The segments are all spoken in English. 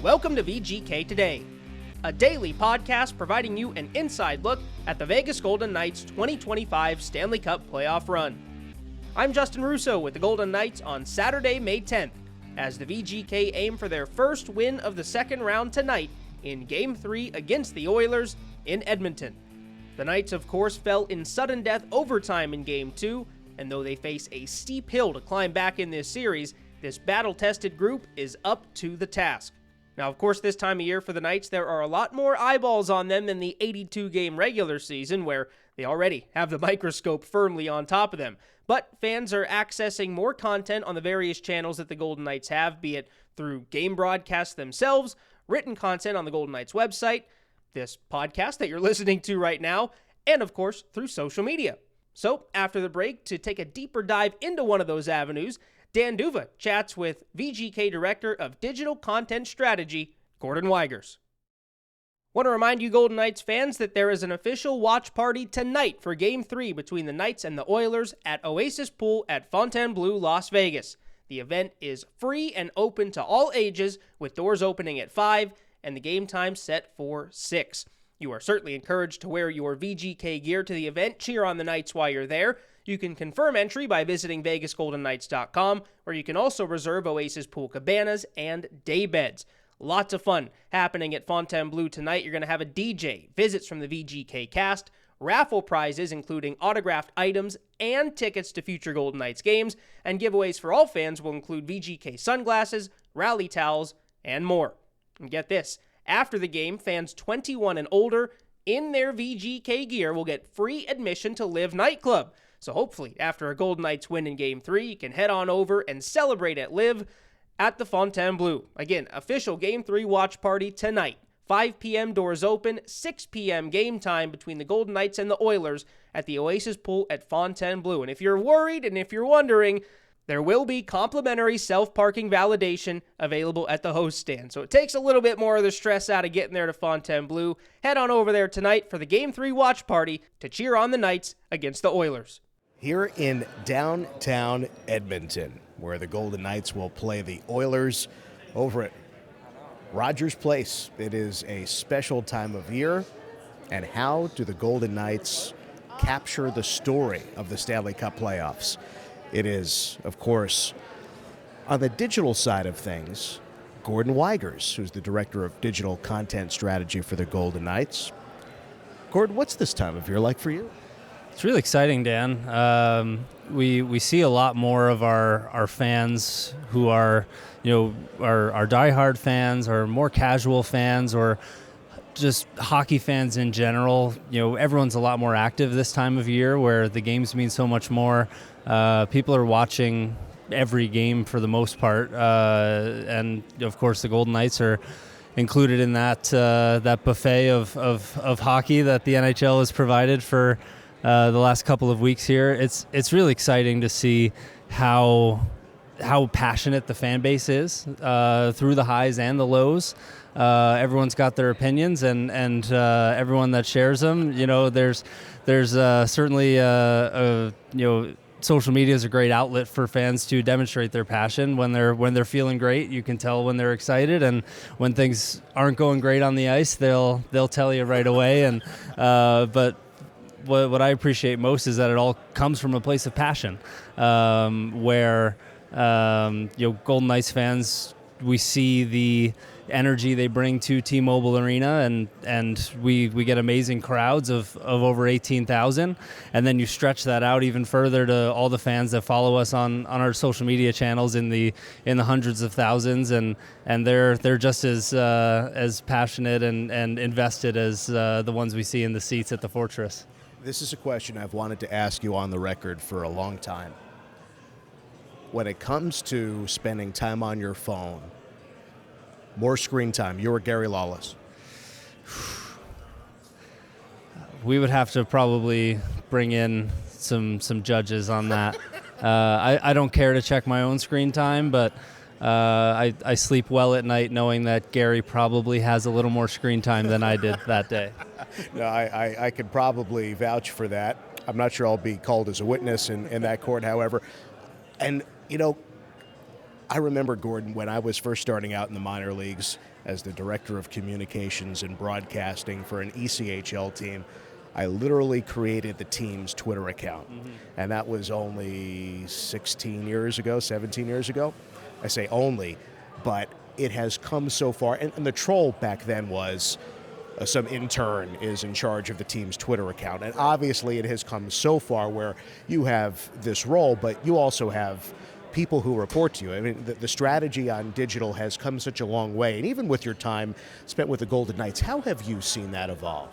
welcome to VGK Today, a daily podcast providing you an inside look at the Vegas Golden Knights 2025 Stanley Cup playoff run. I'm Justin Russo with the Golden Knights on Saturday, May 10th, as the VGK aim for their first win of the second round tonight in Game 3 against the Oilers in Edmonton. The Knights, of course, fell in sudden death overtime in Game 2, and though they face a steep hill to climb back in this series, this battle-tested group is up to the task. Now, of course, this time of year for the Knights, there are a lot more eyeballs on them than the 82-game regular season, where they already have the microscope firmly on top of them. But fans are accessing more content on the various channels that the Golden Knights have, be it through game broadcasts themselves, written content on the Golden Knights website, this podcast that you're listening to right now, and of course, through social media. So, after the break, to take a deeper dive into one of those avenues, D'Uva chats with VGK Director of Digital Content Strategy, Gordon Weigers. Want to remind you Golden Knights fans that there is an official watch party tonight for Game 3 between the Knights and the Oilers at Oasis Pool at Fontainebleau, Las Vegas. The event is free and open to all ages, with doors opening at 5 and the game time set for 6. You are certainly encouraged to wear your VGK gear to the event, cheer on the Knights while you're there. You can confirm entry by visiting VegasGoldenKnights.com, where you can also reserve Oasis Pool cabanas and day beds. Lots of fun happening at Fontainebleau tonight. You're going to have a DJ, visits from the VGK cast, raffle prizes including autographed items and tickets to future Golden Knights games, and giveaways for all fans will include VGK sunglasses, rally towels, and more. And get this, after the game, fans 21 and older in their VGK gear will get free admission to Live nightclub. So hopefully, after a Golden Knights win in Game 3, you can head on over and celebrate at Live at the Fontainebleau. Again, official Game 3 watch party tonight. 5 p.m. doors open, 6 p.m. game time between the Golden Knights and the Oilers at the Oasis Pool at Fontainebleau. And if you're worried and if you're wondering, there will be complimentary self-parking validation available at the host stand. So it takes a little bit more of the stress out of getting there to Fontainebleau. Head on over there tonight for the Game 3 watch party to cheer on the Knights against the Oilers. Here in downtown Edmonton, where the Golden Knights will play the Oilers over at Rogers Place. It is a special time of year. And how do the Golden Knights capture the story of the Stanley Cup playoffs? It is, of course, on the digital side of things, Gordon Weigers, who's the Director of Digital Content Strategy for the Golden Knights. Gordon, what's this time of year like for you? It's really exciting, Dan. We see a lot more of our fans who are, our diehard fans or more casual fans or just hockey fans in general. Everyone's a lot more active this time of year where the games mean so much more. People are watching every game for the most part. And, of course, the Golden Knights are included in that buffet of hockey that the NHL has provided for the last couple of weeks here. It's really exciting to see how passionate the fan base is through the highs and the lows. Everyone's got their opinions, and everyone that shares them. There's certainly social media is a great outlet for fans to demonstrate their passion when they're feeling great. You can tell when they're excited, and when things aren't going great on the ice, they'll tell you right away. And but what I appreciate most is that it all comes from a place of passion, where Golden Knights fans, we see the energy they bring to T-Mobile Arena, and we get amazing crowds of over 18,000, and then you stretch that out even further to all the fans that follow us on our social media channels in the hundreds of thousands, and they're just as passionate and invested as the ones we see in the seats at the Fortress. This is a question I've wanted to ask you on the record for a long time. When it comes to spending time on your phone, more screen time, you or Gary Lawless? We would have to probably bring in some judges on that. I don't care to check my own screen time, but I sleep well at night knowing that Gary probably has a little more screen time than I did that day. No, I could probably vouch for that. I'm not sure I'll be called as a witness in that court, however. And, I remember, Gordon, when I was first starting out in the minor leagues as the director of communications and broadcasting for an ECHL team, I literally created the team's Twitter account. And that was only 16 years ago, 17 years ago. I say only, but it has come so far. And the troll back then was some intern is in charge of the team's Twitter account. And obviously it has come so far where you have this role, but you also have people who report to you. I mean, the strategy on digital has come such a long way. And even with your time spent with the Golden Knights, how have you seen that evolve?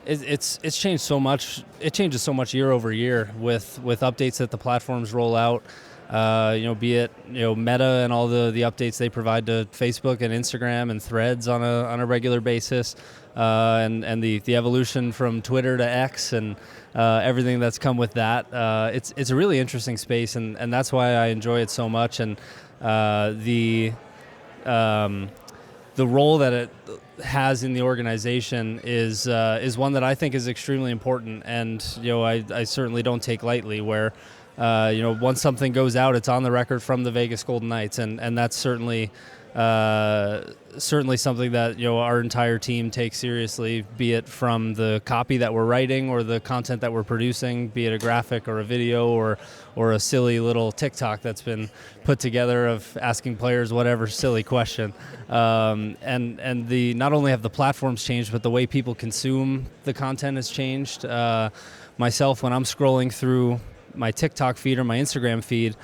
It's changed so much. It changes so much year over year with updates that the platforms roll out. Be it Meta and all the updates they provide to Facebook and Instagram and Threads on a regular basis, and the evolution from Twitter to X and everything that's come with that. It's a really interesting space, and that's why I enjoy it so much. And the role that it has in the organization is one that I think is extremely important, and I certainly don't take lightly. Where once something goes out, it's on the record from the Vegas Golden Knights, and that's certainly something that our entire team takes seriously. Be it from the copy that we're writing or the content that we're producing, be it a graphic or a video or a silly little TikTok that's been put together of asking players whatever silly question. And not only have the platforms changed, but the way people consume the content has changed. Myself, when I'm scrolling through my TikTok feed or my Instagram feed,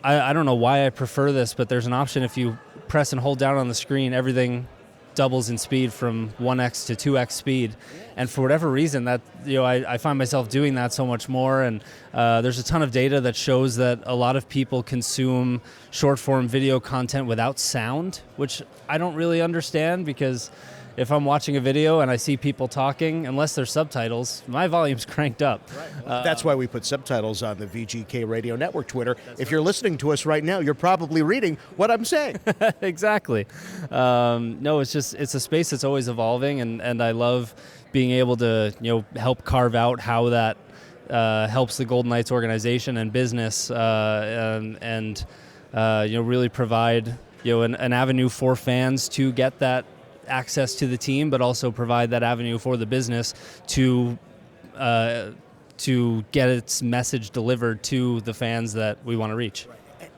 I don't know why I prefer this, but there's an option if you press and hold down on the screen, everything doubles in speed from 1x to 2x speed. And for whatever reason, that I find myself doing that so much more. And there's a ton of data that shows that a lot of people consume short form video content without sound, which I don't really understand, because if I'm watching a video and I see people talking, unless there's subtitles, my volume's cranked up. Right. Well, that's why we put subtitles on the VGK Radio Network Twitter. If you're listening to us right now, you're probably reading what I'm saying. Exactly. No, it's a space that's always evolving, and I love being able to help carve out how that helps the Golden Knights organization and business, and really provide an avenue for fans to get that access to the team, but also provide that avenue for the business to get its message delivered to the fans that we want to reach.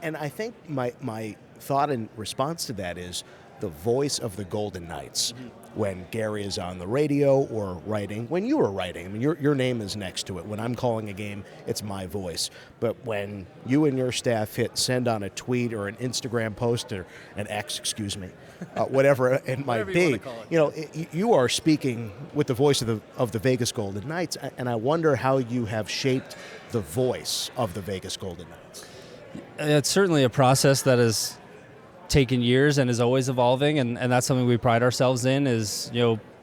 And I think my thought in response to that is the voice of the Golden Knights. When Gary is on the radio or writing, when you are writing, I mean, your name is next to it. When I'm calling a game, it's my voice. But when you and your staff hit send on a tweet or an Instagram post or an X, whatever it might be, you are speaking with the voice of the Vegas Golden Knights. And I wonder how you have shaped the voice of the Vegas Golden Knights. It's certainly a process that is taken years and is always evolving, and that's something we pride ourselves in. Is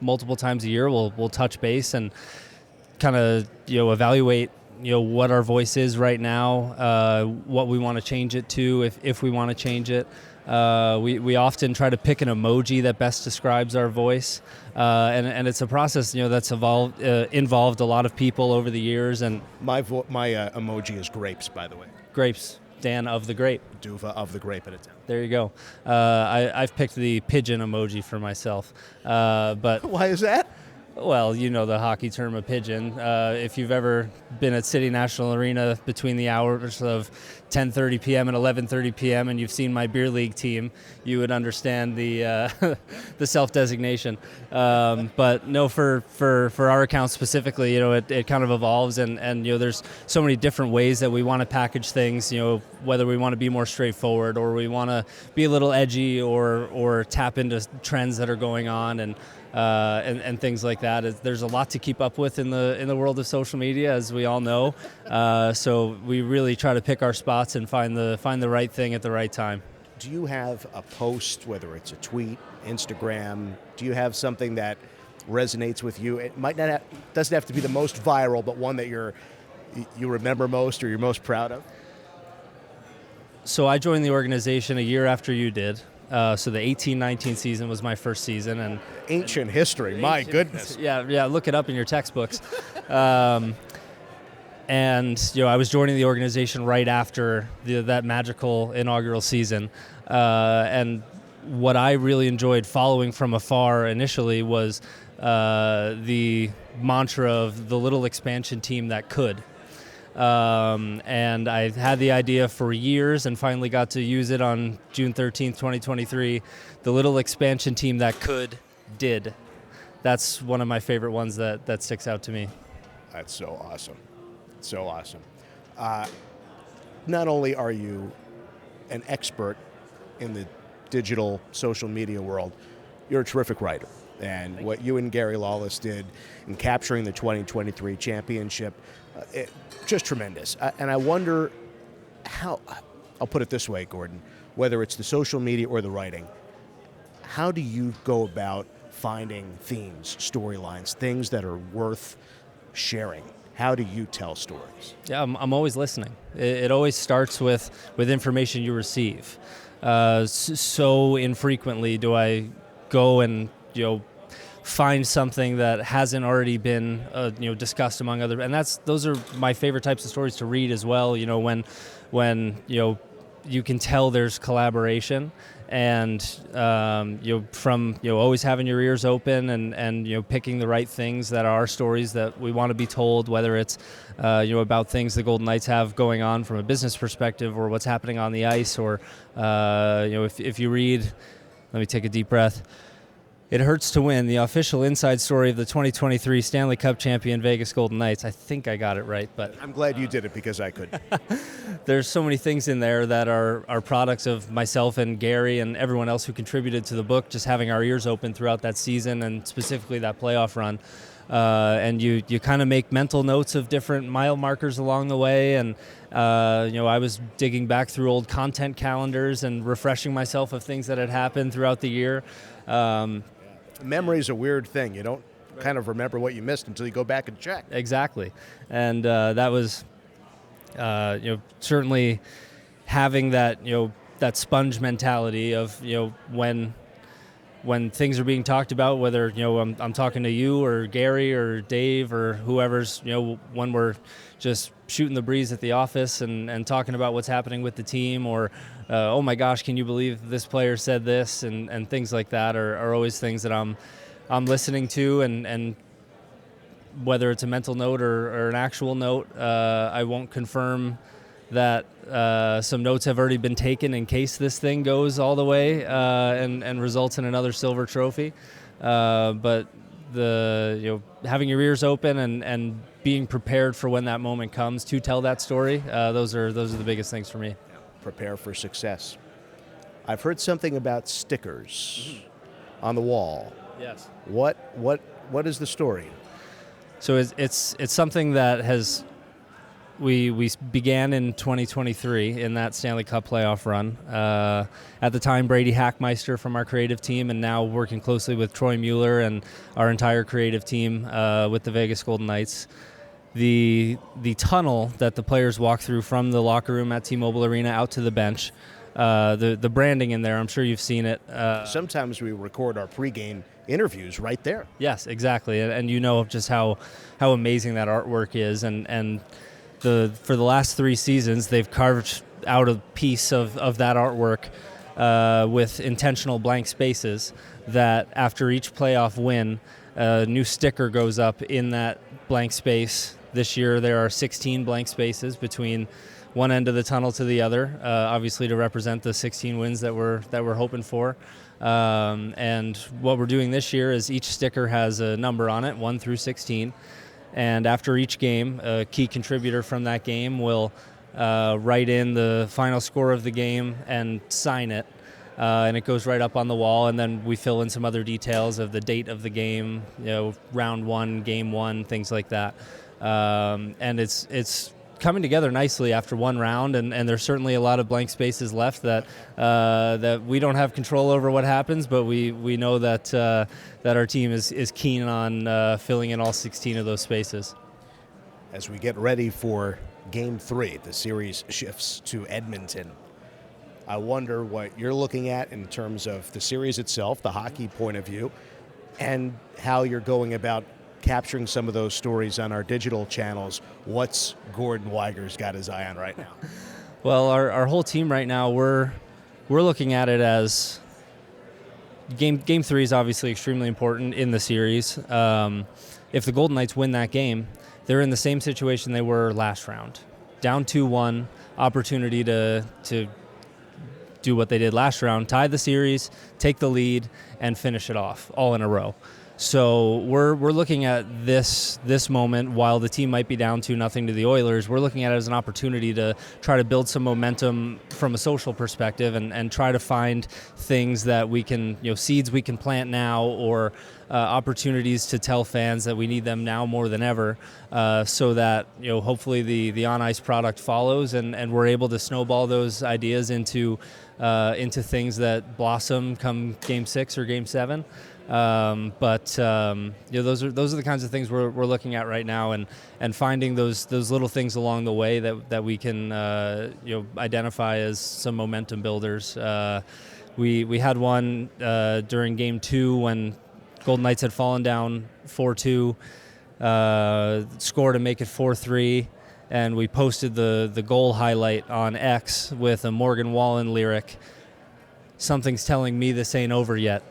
multiple times a year we'll touch base and kind of evaluate what our voice is right now, what we want to change it to if we want to change it. We often try to pick an emoji that best describes our voice, and it's a process that's involved a lot of people over the years. And my emoji is grapes, by the way. Grapes. Dan of the Grape. D'Uva of the Grape at a time. There you go. I've picked the pigeon emoji for myself. But why is that? Well, the hockey term of pigeon. If you've ever been at City National Arena between the hours of 10:30 p.m. and 11:30 p.m. and you've seen my beer league team, you would understand the the self-designation. But no, for our account specifically, it kind of evolves, and there's so many different ways that we want to package things. Whether we want to be more straightforward or we want to be a little edgy or tap into trends that are going on and things like that. There's a lot to keep up with in the world of social media, as we all know. So we really try to pick our spots and find the right thing at the right time. Do you have a post, whether it's a tweet, Instagram? Do you have something that resonates with you? It doesn't have to be the most viral, but one that you remember most or you're most proud of. So I joined the organization a year after you did. So the 18-19 season was my first season, and ancient history. My goodness. Yeah. Look it up in your textbooks. And I was joining the organization right after that magical inaugural season. And what I really enjoyed following from afar initially was the mantra of the little expansion team that could. And I had the idea for years and finally got to use it on June 13th, 2023. The little expansion team that did. That's one of my favorite ones that sticks out to me. That's so awesome. So awesome. Not only are you an expert in the digital social media world, you're a terrific writer. And what you and Gary Lawless did in capturing the 2023 championship, just tremendous. And I wonder how, I'll put it this way, Gordon, whether it's the social media or the writing, how do you go about finding themes, storylines, things that are worth sharing? How do you tell stories? Yeah, I'm always listening. It always starts with information you receive. So infrequently do I go and find something that hasn't already been discussed among other, and those are my favorite types of stories to read as well. When you can tell there's collaboration, and from always having your ears open and picking the right things that are stories that we want to be told, whether it's about things the Golden Knights have going on from a business perspective or what's happening on the ice, or if you read, let me take a deep breath. It Hurts to Win, the official inside story of the 2023 Stanley Cup champion Vegas Golden Knights. I think I got it right, but I'm glad you did it because I couldn't. There's so many things in there that are products of myself and Gary and everyone else who contributed to the book, just having our ears open throughout that season and specifically that playoff run. And you kind of make mental notes of different mile markers along the way. And, I was digging back through old content calendars and refreshing myself of things that had happened throughout the year. Memory is a weird thing. You don't kind of remember what you missed until you go back and check. Exactly. And that was, certainly having that, that sponge mentality of, when things are being talked about, whether, I'm talking to you or Gary or Dave or whoever's, when we're just shooting the breeze at the office and talking about what's happening with the team, or, oh my gosh, can you believe this player said this, and things like that are always things that I'm listening to, and whether it's a mental note or an actual note, I won't confirm that some notes have already been taken in case this thing goes all the way and results in another silver trophy. But having your ears open and being prepared for when that moment comes to tell that story, those are the biggest things for me. Prepare for success. I've heard something about stickers on the wall. Yes. What is the story? So it's something that has. We began in 2023 in that Stanley Cup playoff run. At the time, Brady Hackmeister from our creative team, and now working closely with Troy Mueller and our entire creative team with the Vegas Golden Knights. The tunnel that the players walk through from the locker room at T-Mobile Arena out to the bench, the branding in there, I'm sure you've seen it. Sometimes we record our pregame interviews right there. Yes, exactly, and just how amazing that artwork is, and for the last 3 seasons, they've carved out a piece of that artwork with intentional blank spaces that after each playoff win, a new sticker goes up in that blank space. This year, there are 16 blank spaces between one end of the tunnel to the other, obviously to represent the 16 wins that we're hoping for. And what we're doing this year is each sticker has a number on it, 1 through 16. And after each game, a key contributor from that game will write in the final score of the game and sign it. And it goes right up on the wall, and then we fill in some other details of the date of the game, round 1, game 1, things like that. And it's coming together nicely after one round, and there's certainly a lot of blank spaces left that we don't have control over what happens, but we know that our team is keen on filling in all 16 of those spaces. As we get ready for Game 3, the series shifts to Edmonton. I wonder what you're looking at in terms of the series itself, the hockey point of view, and how you're going about capturing some of those stories on our digital channels. What's Gordon Weigers got his eye on right now? Well, our whole team right now, we're looking at it as game 3 is obviously extremely important in the series. If the Golden Knights win that game, they're in the same situation they were last round. Down 2-1, opportunity to do what they did last round, tie the series, take the lead, and finish it off all in a row. So we're looking at this moment while the team might be down 2-0 to the Oilers. We're looking at it as an opportunity to try to build some momentum from a social perspective and try to find things that we can, seeds we can plant now, or opportunities to tell fans that we need them now more than ever, so that hopefully the on-ice product follows and we're able to snowball those ideas into things that blossom come Game 6 or Game 7. Those are the kinds of things we're looking at right now, and finding those little things along the way that we can identify as some momentum builders. We had one during Game 2 when Golden Knights had fallen down 4-2, scored to make it 4-3, and we posted the goal highlight on X with a Morgan Wallen lyric. Something's telling me this ain't over yet.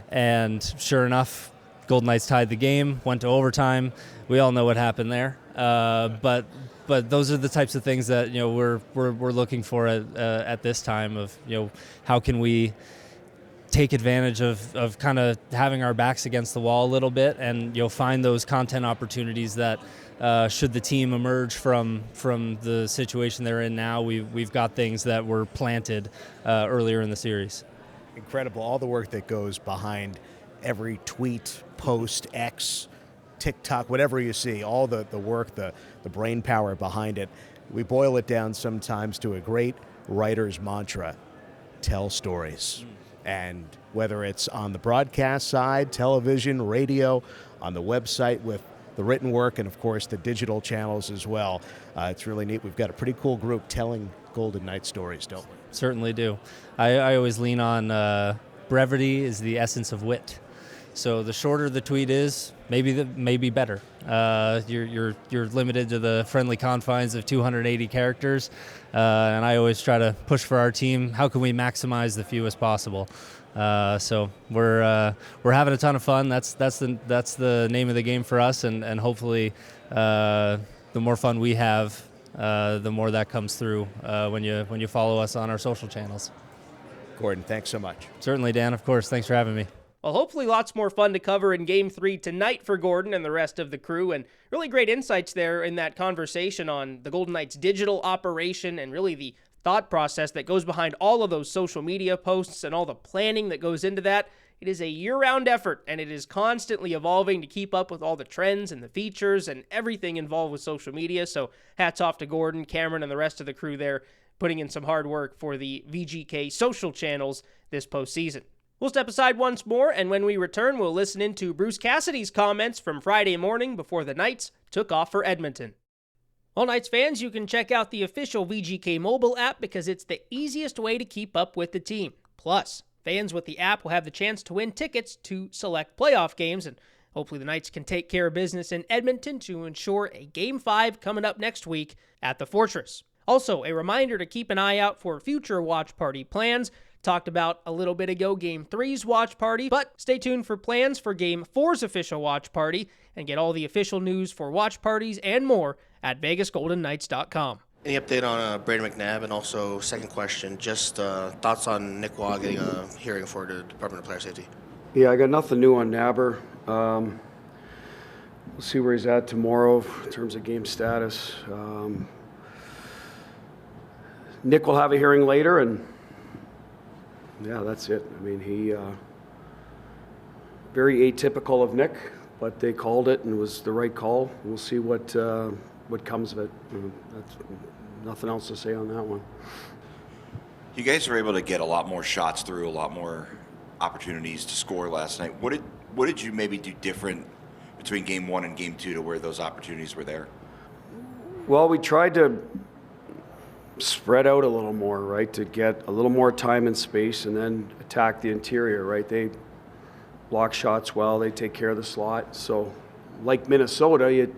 And sure enough, Golden Knights tied the game, went to overtime. We all know what happened there. But those are the types of things that we're looking for at this time of how can we take advantage of kind of having our backs against the wall a little bit, and find those content opportunities that should the team emerge from the situation they're in now, we've got things that were planted earlier in the series. Incredible, all the work that goes behind every tweet, post, X, TikTok, whatever you see, all the work, the brain power behind it. We boil it down sometimes to a great writer's mantra: tell stories. And whether it's on the broadcast side, television, radio, on the website with the written work, and of course the digital channels as well, it's really neat. We've got a pretty cool group telling Golden Knight stories, don't we? Certainly do. I always lean on brevity is the essence of wit. So the shorter the tweet is, maybe better. You're limited to the friendly confines of 280 characters, and I always try to push for our team. How can we maximize the fewest possible? So we're having a ton of fun. That's the name of the game for us, and hopefully the more fun we have, the more that comes through when you follow us on our social channels. Gordon, thanks so much. Certainly, Dan. Of course. Thanks for having me. Well, hopefully lots more fun to cover in Game 3 tonight for Gordon and the rest of the crew, and really great insights there in that conversation on the Golden Knights' digital operation and really the thought process that goes behind all of those social media posts and all the planning that goes into that. It is a year-round effort, and it is constantly evolving to keep up with all the trends and the features and everything involved with social media. So hats off to Gordon, Cameron, and the rest of the crew there, putting in some hard work for the VGK social channels this postseason. We'll step aside once more, and when we return, we'll listen into Bruce Cassidy's comments from Friday morning before the Knights took off for Edmonton. Well, Knights fans, you can check out the official VGK mobile app because it's the easiest way to keep up with the team. Plus, fans with the app will have the chance to win tickets to select playoff games, and hopefully the Knights can take care of business in Edmonton to ensure a Game 5 coming up next week at the Fortress. Also, a reminder to keep an eye out for future watch party plans. Talked about a little bit ago Game 3's watch party, but stay tuned for plans for Game 4's official watch party and get all the official news for watch parties and more at VegasGoldenKnights.com. Any update on Brady McNabb? And also, second question, just thoughts on Nick Waugh getting a hearing for the Department of Player Safety? Yeah, I got nothing new on Nabber. We'll see where he's at tomorrow in terms of game status. Nick will have a hearing later, and yeah, that's it. I mean, he very atypical of Nick, but they called it and it was the right call. We'll see what comes of it. That's nothing else to say on that one. You guys were able to get a lot more shots through, a lot more opportunities to score last night. What did you maybe do different between Game 1 and Game 2 to where those opportunities were there? Well, we tried to spread out a little more, right, to get a little more time and space and then attack the interior, right? They block shots well, they take care of the slot. So like Minnesota, you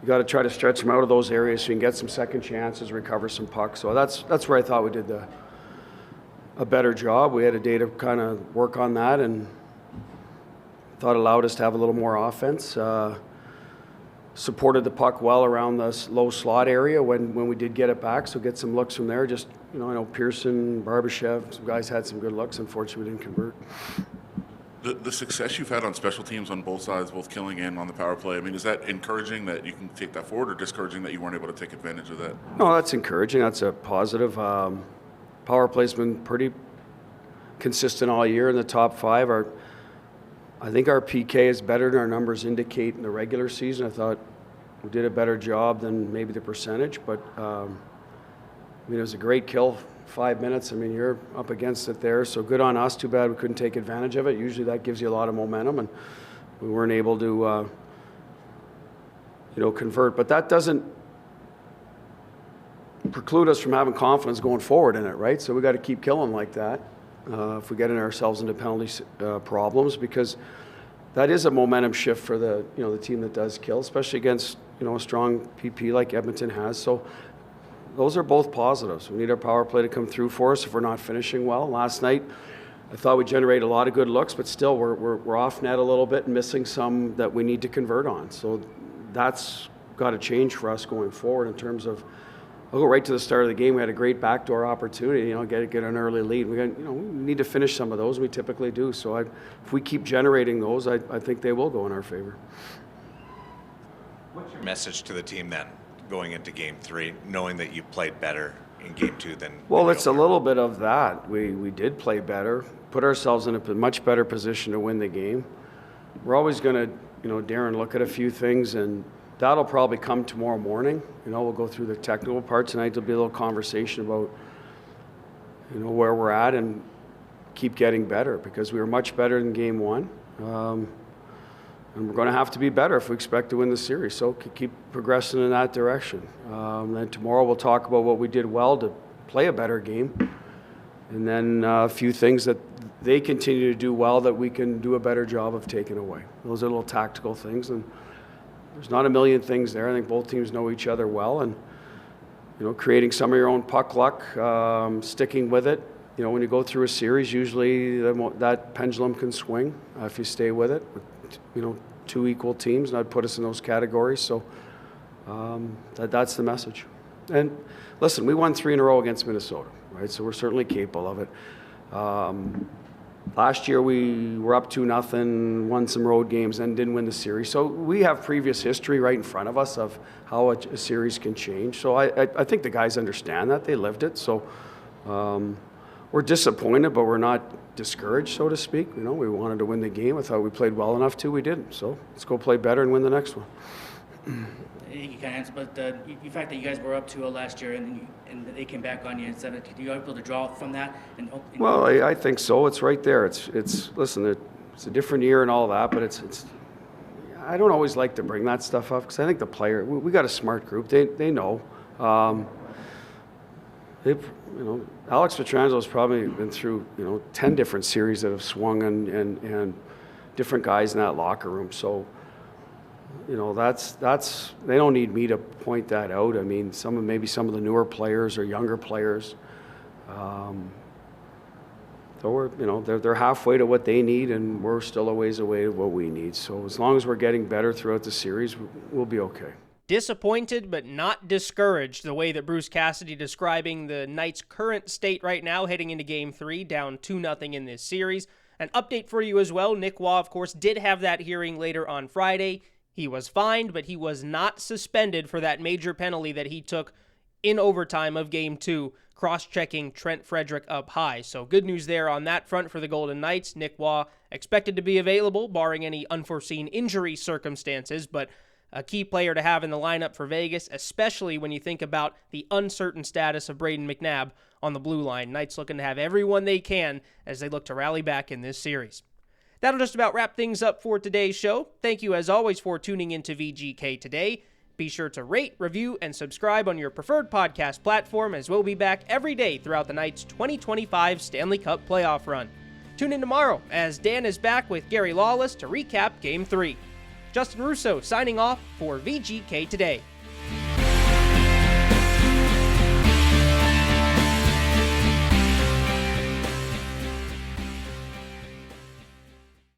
got to try to stretch them out of those areas so you can get some second chances, recover some pucks. So that's where I thought we did a better job. We had a day to kind of work on that, and thought it allowed us to have a little more offense. Supported the puck well around the low slot area when we did get it back, so get some looks from there. Just, I know Pearson, Barbashev, some guys had some good looks. Unfortunately, we didn't convert. The success you've had on special teams on both sides, both killing and on the power play, I mean, is that encouraging that you can take that forward, or discouraging that you weren't able to take advantage of that? No, that's encouraging. That's a positive. Power play's been pretty consistent all year in the top 5. I think our PK is better than our numbers indicate in the regular season. I thought we did a better job than maybe the percentage, but it was a great kill, 5 minutes. You're up against it there, so good on us. Too bad we couldn't take advantage of it. Usually that gives you a lot of momentum, and we weren't able to convert. But that doesn't preclude us from having confidence going forward in it, right? So we got to keep killing like that. If we get ourselves into penalty problems, because that is a momentum shift for the team that does kill, especially against a strong PP like Edmonton has. So those are both positives. We need our power play to come through for us if we're not finishing well. Last night, I thought we generated a lot of good looks, but still we're off net a little bit and missing some that we need to convert on. So that's got to change for us going forward in terms of. I'll go right to the start of the game. We had a great backdoor opportunity, get an early lead. We need to finish some of those. We typically do. So if we keep generating those, I think they will go in our favor. What's your message to the team then, going into Game 3, knowing that you played better in Game 2 than? Well, it's a little bit of that. We did play better, put ourselves in a much better position to win the game. We're always going to, Darren, look at a few things, and that'll probably come tomorrow morning. We'll go through the technical part tonight. There'll be a little conversation about, where we're at and keep getting better, because we were much better in Game 1. And we're going to have to be better if we expect to win the series. So keep progressing in that direction. Then tomorrow we'll talk about what we did well to play a better game. And then a few things that they continue to do well that we can do a better job of taking away. Those are little tactical things. And there's not a million things there. I think both teams know each other well, and creating some of your own puck luck, sticking with it. When you go through a series, usually that pendulum can swing if you stay with it. Two equal teams, and I'd put us in those categories. So that's the message. And listen, we won 3 in a row against Minnesota, right? So we're certainly capable of it. Last year we were up 2-0, won some road games, and didn't win the series. So we have previous history right in front of us of how a series can change. So I think the guys understand that. They lived it. So we're disappointed, but we're not discouraged, so to speak. We wanted to win the game. I thought we played well enough to. We didn't. So let's go play better and win the next one. You can answer, but the fact that you guys were up 2-0 last year and they came back on you instead of, are you able to draw from that? Well, I think so. It's right there. Listen, it's a different year and all that, but it's. I don't always like to bring that stuff up because I think the player. We got a smart group. They know. Alex Pietrangelo has probably been through 10 different series that have swung and different guys in that locker room. So. That's they don't need me to point that out. Maybe some of the newer players or younger players, they're halfway to what they need, and we're still a ways away to what we need. So as long as we're getting better throughout the series, we'll be okay. Disappointed but not discouraged, the way that Bruce Cassidy describing the Knights' current state right now heading into Game 3, down 2-0 in this series. An update for you as well. Nick Waugh, of course, did have that hearing later on Friday. He was fined, but he was not suspended for that major penalty that he took in overtime of Game 2, cross-checking Trent Frederick up high. So good news there on that front for the Golden Knights. Nick Waugh expected to be available, barring any unforeseen injury circumstances, but a key player to have in the lineup for Vegas, especially when you think about the uncertain status of Brayden McNabb on the blue line. Knights looking to have everyone they can as they look to rally back in this series. That'll just about wrap things up for today's show. Thank you, as always, for tuning into VGK Today. Be sure to rate, review, and subscribe on your preferred podcast platform, as we'll be back every day throughout the Knights' 2025 Stanley Cup playoff run. Tune in tomorrow as Dan is back with Gary Lawless to recap Game 3. Justin Russo signing off for VGK Today.